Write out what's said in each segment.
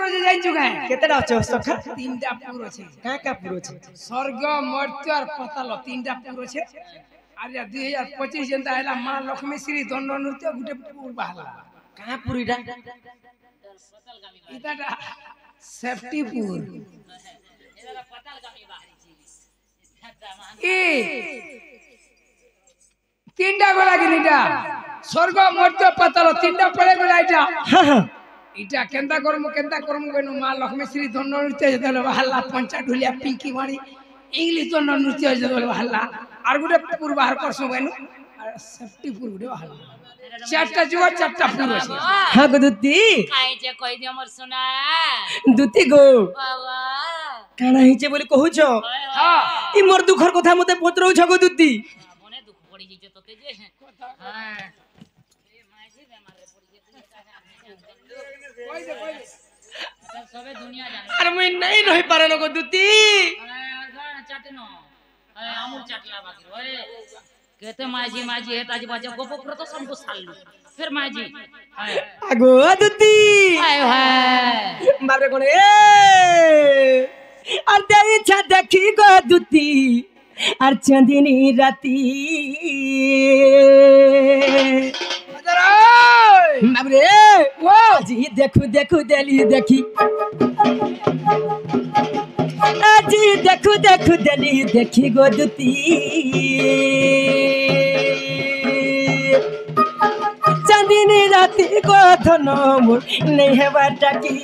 पुरो जे जाई चुका है केतेटा अछि सखा तीनटा पुरो छे का पुरो छै स्वर्ग मर्त्य और पाताल तीनटा पुरो छे आर 2025 जनता हैला मां लक्ष्मी श्री दंड नृत्य गुटे पुर बाहला का पुरीडा इताटा सेफ्टी पुर एदारा पाताल गामी बाहरी छी ए तीनटा गोला गिनीटा स्वर्ग मर्त्य पाताल तीनटा पड़े गोला इटा हां हां इटा केंदा करमु बेनु मां लक्ष्मी श्री दंड नृत्य जदल बाहला पंचा ढुलिया पिंकी वाणी इंग्लिश दंड नृत्य जदल बाहला आर गुटे पुर बाहर करसु बेनु सेफ्टी पुर गुटे बाहला चारटा जुआ चारटा पुर अछि हां गो दुती काई जे कहि दे हमर सुना दुती गो बाबा काना हिचे बोली कहू छ हां ई मोर दुखर कथा मते पत्रौ छ गो दुती मने दुख पड़ी जे तते जे हां ए माइजी बेमार रे पड़ी जे कोई दे सबे दुनिया जाने अरे मैं नहीं रह पारन गो दुती चाटनो अमूल चाटला बाकी ओए कहते माजी माजी है ताजी बाजा गोपो प्रतो संको सालू फिर माजी आगो दुती हाय हाय बाबरे कोन ए अरे इच्छा देखी गो दुती और चंदनी राती बाबरे वो जी देखू देखू देली देखी जी देखू देखू देली देखी गो दुती चंदनी राती को धन मोर नहीं है बाटा की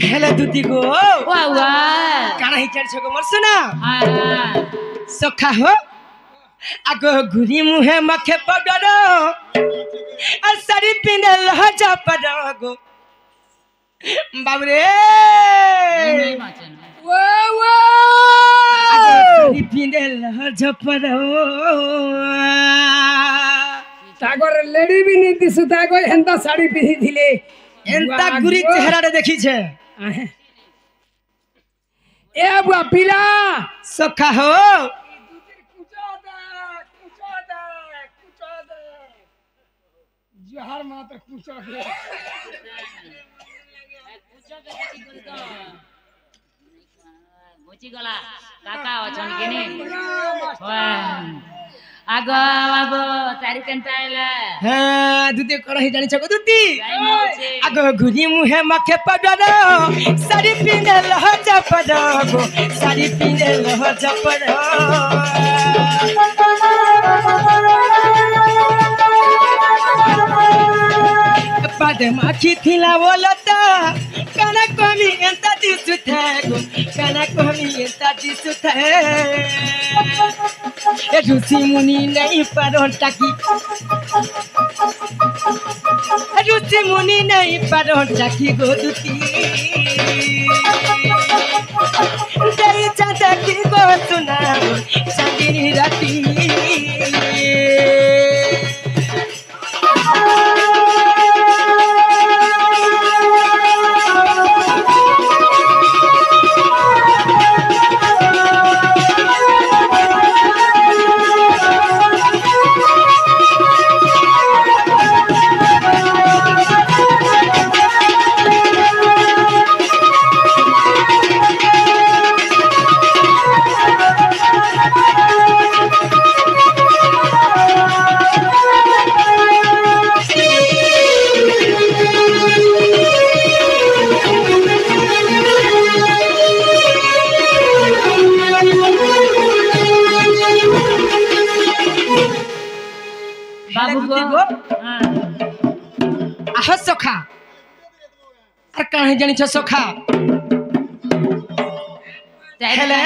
हेलो दुती को वाह वाह काना ही चढ़ छको मर सुना हां सखा हो आगो घुरी मुहे मखे पगरो आ साड़ी पिनल ह जापरो गो बाबरे नहीं माचन वाह वाह साड़ी पिनल ह जापरो तागर लेडी भी नी दिसु तागर एंता साड़ी पिहि थिले एंता गुरी चेहरा रे देखी छे ए बुआ पिला सखा हो जहर मात्र कुचा दे पूछो के देखि करी तो बुझी गला काका अछन केनी आगो बाबू तारी केनता आइला हां दुती कोन ही जानि छको दुती जाई मोचे आगो घुरी मुहे मखे पगरो साड़ी पिनल ह जापरो गो साड़ी पिनल ह जापरो पादे माखी थिला बोलता काना कमी एंता दिसु थागो काना कमी एंता दिसु थे ए रुचि मुनि नहीं पारो टाकी रुचि मुनि नहीं पारो टाकी गो दुती जय चाचा की गो सुना चांदनी राती बाबू हेले को दुती आह सखा আর কাহে জানিছ সখা হেলে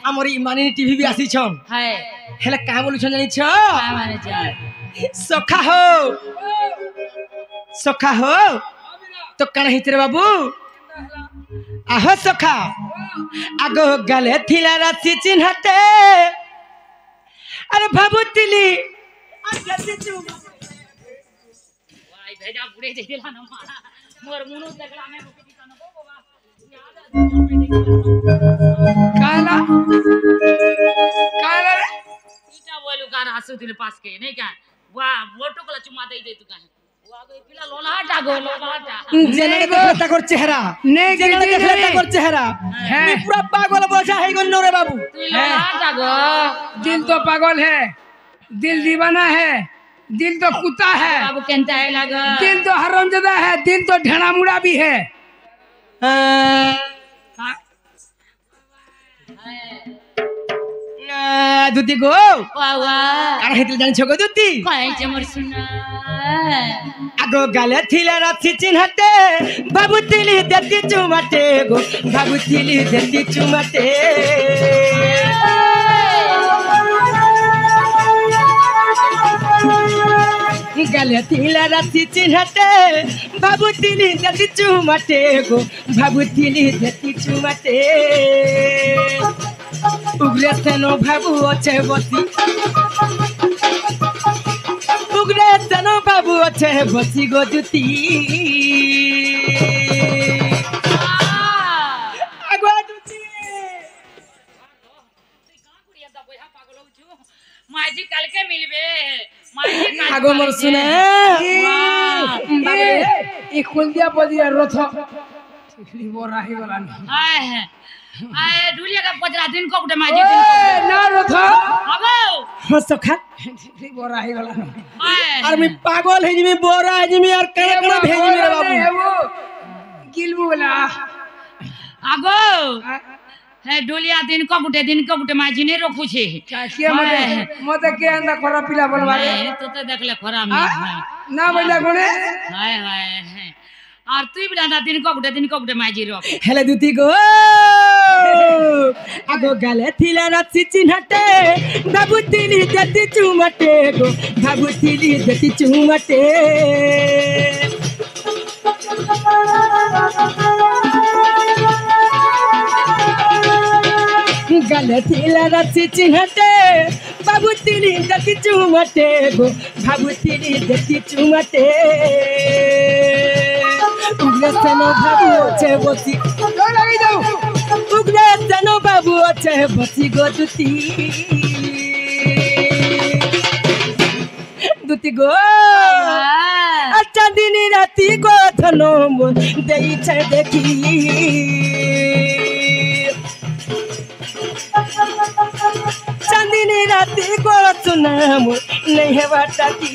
আমার ইমানি টিভি বি আসিছন हाय হেলে কা বলুছন জানিছ का माने जा সখা হো তো কানা হিতরে বাবু আহ সখা আগো গালে থিলা রাতি চিনহাতে আরে ভাবুতিলি भाई भेजा बुढ़े देला न मारा मोर मुनु देखला में रुक दिता न बाबा याद काला काला रे इटा बोलू कार हसू दिल पास के नहीं का वाह वोटो कला चुमा दे तू का वो आगे पिला लोलाटा गो लोलाटा জেনে দেখলে তাকর চেহারা নে জেনে দেখলে তাকর চেহারা হ্যাঁ। তুমি পুরা পাগল বোঝা হই গন রে বাবু तू लोलाटा गो दिल तो पागल है दिल दीवाना है दिल तो कुत्ता है बाबू केनता है लगा दिल तो हरामजादा है दिल तो ढेड़ा मुड़ा भी है দুতি গো वाह वाह কার হেতিল জানিছ গো দুতি काय चमर सुना আগো গালে থিলা রাতি চিনহাতে ভাবুতিলি দেতি চুমাতে গো ভাবুতিলি দেতি চুমাতে গালে থিলা রাতি চিনহাতে ভাবুতিলি দেতি চুমাতে গো ভাবুতিলি দেতি চুমাতে উগলে তেনো ভাবু আছে বসি উগলে তেনো বাবু আছে বসি গো দুতি আগো দুতি माजी कल के मिलबे माजी कल আগো মোর শুনে ये खोल दिया बदिया रथ ठिकली बोरा ही गला हाय हाय ढुलिया का पजरा दिन को उठे माजी ए ना रथ अबो সখা ठिकली बोरा ही गला हाय আর আমি পাগল হই যিমি বড়া হই যিমি আর কেন কেন ভেজি রে বাবু गिलबू बोला आगो है ढुलिया दिन को उठे माजी ने रखू छे के मते के अंदा खरा पिला बोलवा रे तो देखले खरा में ना बोला कोने हाय हाय और तू भी दादा दिन को उठे माजी रो হেলে দুতি গো আগো গালে থিলা রাতি চিনহাতে ভাবুতিলি দেতি চুমাতে গো ভাবুতিলি দেতি চুমাতে গালে থিলা রাতি চিনহাতে ভাবুতিলি দেতি চুমাতে গো ভাবুতিলি দেতি চুমাতে উগলে তেনো ভাবু আছে বসি লাগি যাও উগলে তেনো বাবু আছে বসি গো দুতি দুতি গো আচ্ছা দিন রাতি গো ধনো মন দেইছে দেখি চাঁদিনী রাতি গো সুনাম নেই হেবাটা কি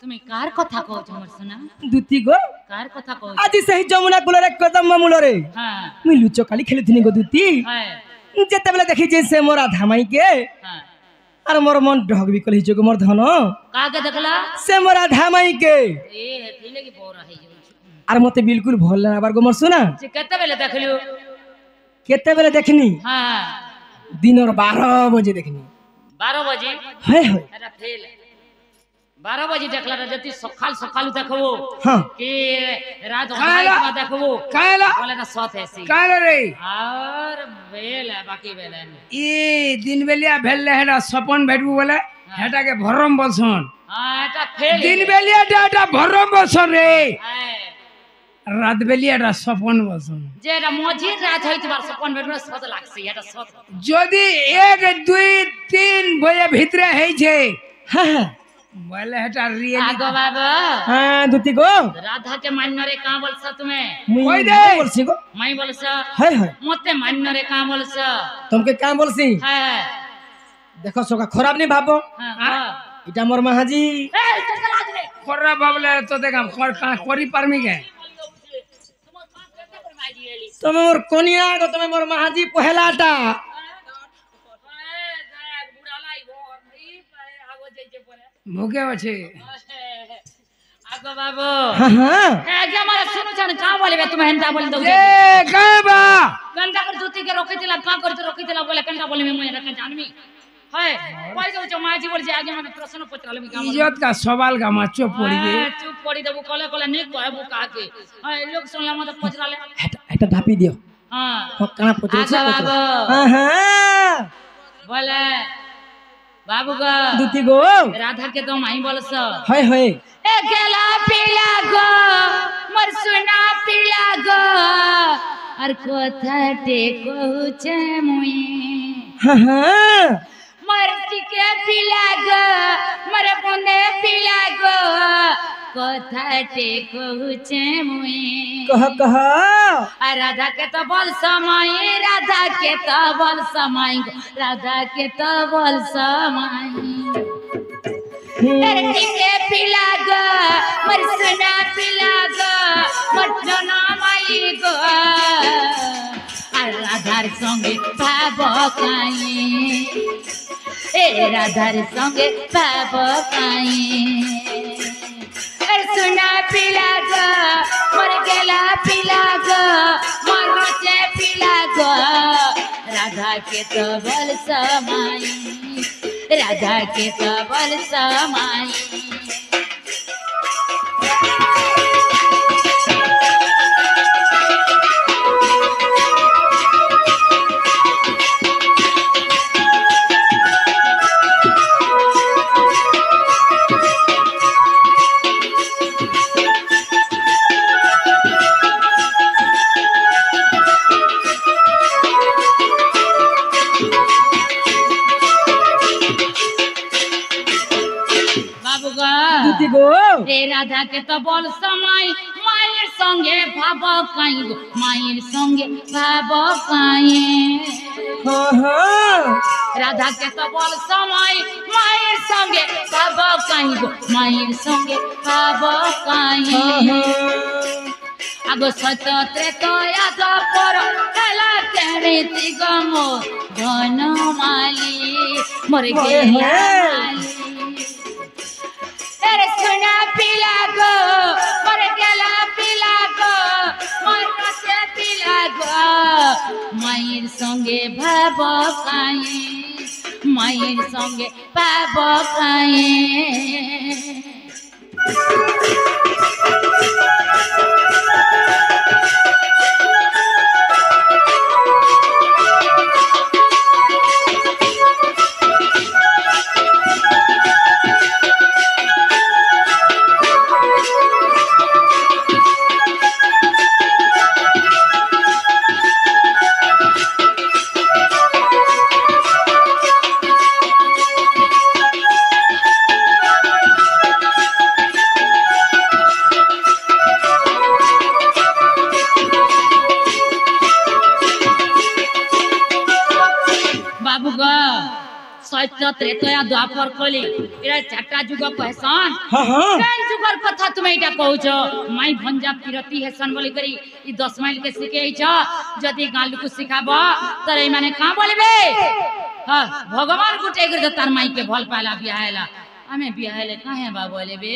তুমি কার কথা কও তোমার সোনা দুতি গো কার কথা কও আজি সেই যমুনা কূলরে কদম মূলরে হ্যাঁ মুই লুচকালি খেলুথিনি গো দুতি হ্যাঁ যেতেবেলে দেখিছে সে মোর আধা মাইকে হ্যাঁ আর মোর মন ঢক বিকল হইছে গো মোর ধন কাকে দেখলা সে মোর আধা মাইকে এ হেতিলে কি বড় হই যাଉଛି আর মতে বিলকুল ভাল না আবার গো মোর সোনা সে কেতেবেলে দেখলু কেতেবেলে দেখনি হ্যাঁ দিনর 12 বজে দেখনি 12 बजे হয় হয় अरे फेल 12 बजे देखला जति सकाल सकाल देखबो हाँ कि रात काला? होता देखबो काला बोले ना सत ऐसी काला रे और बेल है बाकी बेल है ई दिन बेलिया भेल हेडा सपन भेटबू बोले हेटा के भरम बलसन हां এটা ফেল दिन बेलिया हेटा भरम बलसन रे হ্যাঁ रात बेलिया हेटा सपन बलसन যে এটা মজির রাত হইতবার সপন বেডরু সত লাগছে এটা সত যদি 1 2 3 বয়ে ভিতরে হইছে हाँ हाँ বলে হেটা রিয়েলি আগো বাবা हाँ दूती गो রাধা কে মান্যরে কা বলছ তুমি কই দে? बोलसी गो মাই বলছ हाय हाय মতে মান্যরে কা বলছ तुमके काम बोलसी হ্যাঁ देखो सोका खराब नहीं भाबो হ্যাঁ इटा मोर महाजी এই তো লাজ রে খরা বাবলে তো দেখাম করি পারমি কে তোমার কাজ করতে করে মাই দিয়েলি तुम मोर कोनिया गो तुम मोर महाजी पहलाटा ভুকে আছে আগো বাবু हाँ हाँ হ্যাঁ যে আমার শুনো জান কা বলবে তুমি হেনটা বল দাও এ কাবা গন্ডা করে জুতি কে রকি দিলা কা করতে রকি দিলা বলে কেনটা বলবি মই রাখা জানবি হয় কই যাও মাঝি বলছে আগে মানে প্রশ্ন পত্রালে কা ইজ্জত কা সওয়াল কা মাচো পড়িবে চুপ পড়ি দেবো কলে কলে নেই কহবো কাকে হয় লোক শুনলে মত পচরালে এটা ढापी दियो হ্যাঁ हो काना पत्र আচ্ছা বাবু हाँ हाँ বলে বাবু গো दूती गो রাধা কে তো মাই বলছ हाय हाय ए गेला पीला गो मोर सुना पीला गो আর কথাতে কହୁছে মুই हाँ हाँ मोर টিকে পীলা গো মোর বন্ধে পীলা গো কথাতে কহুছে মুই कह कह আর রাধা কে তো বল সময় রাধা কে তো বল সময় গো, রাধা কে তো বল সময় तेरे टीके पिला गो मर सुना पिला गो मर जना माई गो আর রাধার সঙ্গে ভাব কাই এ রাধার সঙ্গে ভাব কাই আর সুনা পিলা গো মর গেলা পিলা গো মর রচে পিলা গো রাধা কে তো বল সমাই राधा के कबल समाई दूती गो रे राधा के तो बोल समय माয়ের সঙ্গে ভাব কাই গো মায়ের সঙ্গে ভাব কাই हाँ हाँ রাধা কে তো বল সময় মায়ের সঙ্গে ভাব কাই গো মায়ের সঙ্গে ভাব কাই আগো সত ত্রেতয়া দ্বাপর হেলা কেমিতি গম ধনমালি মরে গেলা মালি तेरे सुना पिला गो मर गेला पिला गो मर रसे पिला गो माয়ের সঙ্গে ভাব কাই মায়ের সঙ্গে ভাব কাই बाबू गो सत्य त्रेतया द्वापर कली एरा चारटा जुग कहसान हाँ हाँ केन जुगर कथा तुमे इटा कहउछ माई भंजा पिरती हेसन बोली करी ई 10 माइल के सिखेइछ जदी गालु को सिखाब तरे माने का बोलबे हां भगवान गुटे कर तार माई के भल पाला बियाहेला हमें बियाहेले काहे बा बोलेबे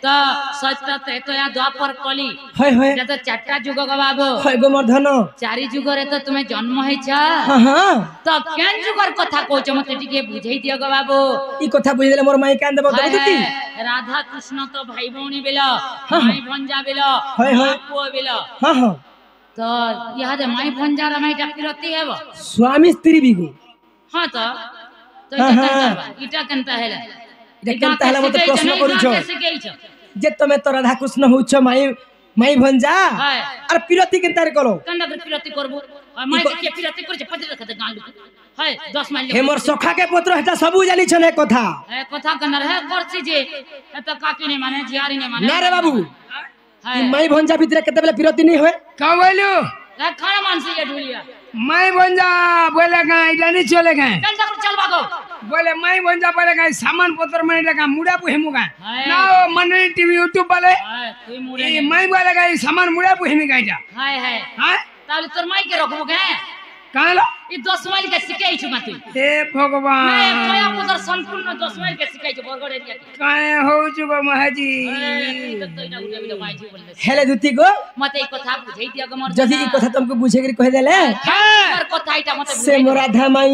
तो सत्य त्रेतया द्वापर कली হয় হয় এটা তো চারটা যুগ গো বাবু হয় গো মর্ধন চারি যুগরে তো তুমি জন্ম হইছ হ্যাঁ হ্যাঁ তো কেন যুগর কথা কইছ মতে টিকে বুঝাই দিও গো বাবু ই কথা বুঝিলে মোর মাই কান দেব হায় দুতি হায়, রাধা কৃষ্ণ তো ভাই ভৌণী বিল মাই ভঞ্জা বিল হায় হায়। পুଅ বিল হ্যাঁ হ্যাঁ তো ইহাদে মাই ভঞ্জার মাইটা বিরতি হেব স্বামী স্ত্রী বিগু হ্যাঁ তো হ্যাঁ, এটা হ্যাঁ। কেনতা এটা কেনতা হেলা এটা কেনতা হেলা মতে প্রশ্ন করুছ শিখাইছ যে তুমি তো রাধা কৃষ্ণ হউছ মাই মাই ভঞ্জা হায় আর পিরতি কেনতার করো কেন বিরতি করব মাই কে বিরতি করছে পদে রাখতে গাল হায় 10 মাইল হে মোর সখা কে পুত্র এটা সবু জানিছ না কথা কথা কেন হে করছি যে এত কাকি নে মানে জিয়ারি নে মানে না রে বাবু হায় ই মাই ভঞ্জা ভিতরে কেতেবেলে পিরতি নি হয় का बोलू খানা মানছি এ ঢুলিয়া मैं बन जा बोले गए इधर नहीं चले गए কেন চাকর চল বাগো बोले मैं बन जा बोले गए सामान पत्र मैंने लगा मुड़ा पुहे मुगा हाय। ना मन टीवी यूट्यूब वाले হায় তুই মুড়ে ये मैं बोले गए सामान मुड़ा पुहे नहीं गए जा হায় হায় हाँ তাহলে তোর মাইকে রাখবো কে कहाँ लो এই 10 মাইল কে শিখাইছো মা তুই हे भगवान না কয়া পদর সম্পূর্ণ 10 মাইল কে শিখাইছো বরগড় এরিয়া काहे हो चुका महाजी হেলে দুতি গো মতে এই কথা বুঝাই দিয়া গো মোর যদি এই কথা তোমাকে বুঝে করে কই দেলে তোর কথা এটা মতে সে মোর রাধা মাই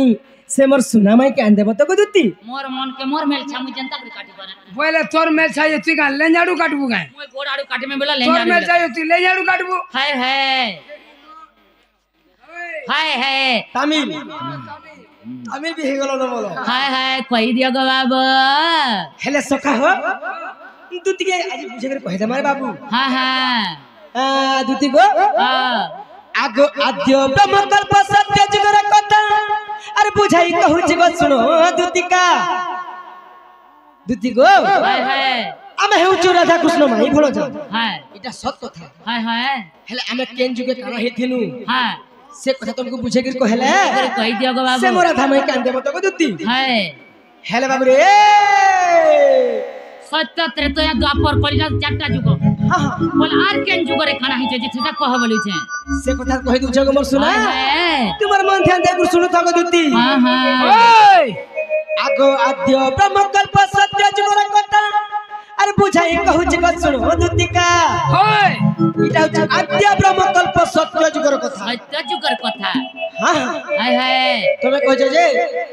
সে মোর সুনা মাই কান দেব তো গো দুতি মোর মন কে মোর মেল ছামু জনতা করে কাটি পারে बोले तोर में चाहिए तू कहाँ ले झाड़ू काटबू गए মই গোড় আড়ু কাটি মে বলা লে तोर में चाहिए तू ले झाड़ू काटबू হায় হায় হায় হায় তামিল তামিল বি হে গলো না বলো হায় হায় কই দিও গো বাবু হেলে সখা হো দুতি কে আজ বুঝে করে কই দে মারে বাবু হ্যাঁ হ্যাঁ দুতি গো আগো আদ্য ব্রহ্মকল্প সত্য যুগর কথা আরে বুঝাই কহুছি গো শুনো দুতিকা দুতি গো হায় হায় আমি হেউচু রাধা কৃষ্ণ মাই ভলো যা হায় এটা সত কথা হায় হায় হেলে আমি কেন যুগে কানা হেথিনু হায় সে কথা তোমাকে বুঝে করে কহেলে করে কই দিও গো সে বাবু মোর রাধা মাই কান দেব তো গো দুতি হায় হেলে বাবু রে সত্য ত্রেতয়া দ্বাপর কলিযা চারটা যুগ হ্যাঁ হ্যাঁ বল আর কেন যুগরে খানা হইছে যে সেটা কহ বলিছে সে কথা কই দুছ গো মোর শুনা হায় তোমার মন ধ্যান দে শুনো তো গো দুতি হ্যাঁ হ্যাঁ ओए আগো আদ্য ব্রহ্মকল্প সত্য যুগর কথা আরে বুঝাই কহুছি গো শুনো দুতিকা ओए এটা হচ্ছে আদ্য ব্রহ্মকল্প সত্য যুগর কথা সত্য যুগের কথা হ্যাঁ হায় হায় তুমি কইছো যে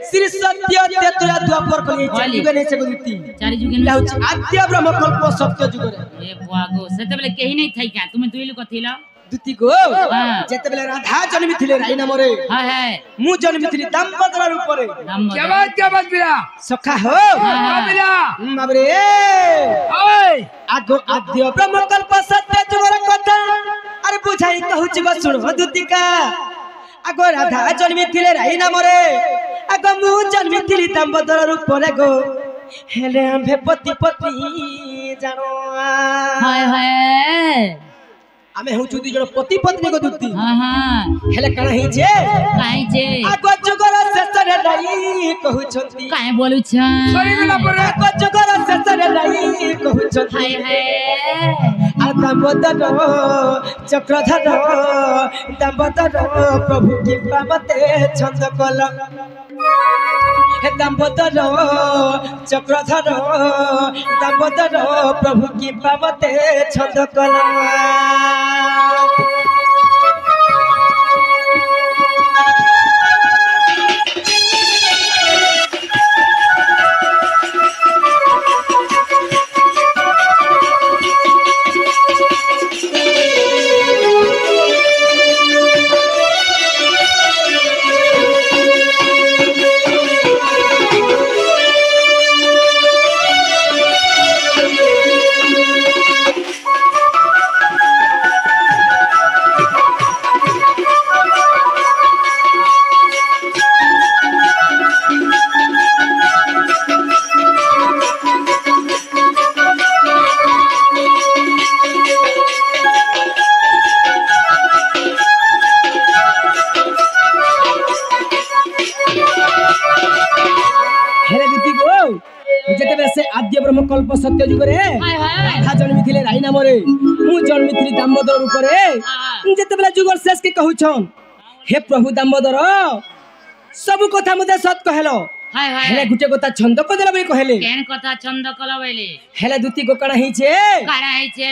শ্রী সত্য তেতুয়া দ্বাপর কলি যুগে নেছে গো দুতি চারি যুগে এটা হচ্ছে আদ্য ব্রহ্মকল্প সত্য যুগর এ বাগো সেতেবেলে কেহি নাই থাইকা তুমি দুই লোক থিলা দুতি গো হ্যাঁ। যেতেবেলে রাধা জন্মিଥିଲେ রাই নামরে হায় হায় মু জন্মিଥିଲି দাম্পত্যর উপরে क्या बात बिला সখা হো क्या बिला বাবরে ओए আগো আদ্য ব্রহ্মকল্প সত্য যুগর কথা আরে বুঝাই কহুছি গো শুনো দুতিকা আগো রাধা জন্মিଥିଲେ রাই নামরে আগো মু জন্মিଥିଲି দাম্পত্যর উপরে গো হেলে আম্ভে পতি পতি জানো হায় হায় আমি হউছু দুই জন পতি পত্নী গো দুতি হ্যাঁ হ্যাঁ হেলে কানা ହେଇছে কাই যে আগো যুগর শেষরে রাই কহুছন্তি কাই বলুছ सॉरी बिला पर আগো যুগর শেষরে রাই কহুছন্তি হায় হায় আর দাম্পত্যর চক্রধর দাম্পত্যর প্রভু কি পাবতে ছন্দ কল হে দাম্পত্যর চক্রধর দাম্পত্যর প্রভু কি পাবতে ছন্দ কল হেলে দুতি গো যেতেবে সে আদ্য ব্রহ্মকল্প সত্য যুগরে হায় হায় রাধা জন্মিଥିଲେ রাই নামরে মু জন্মিଥିଲି দাম্পত্যর উপরে যেতেবেলে যুগর শেষ কে কহুছন হে প্রভু দাম্পত্যর সবু কথা মতে সত কহেল हाय हाय हेले गुटे गोता छंद को देला बली कहले केन कथा छंद कला बैले हेले दुती गोकणा हिचे कारा है छे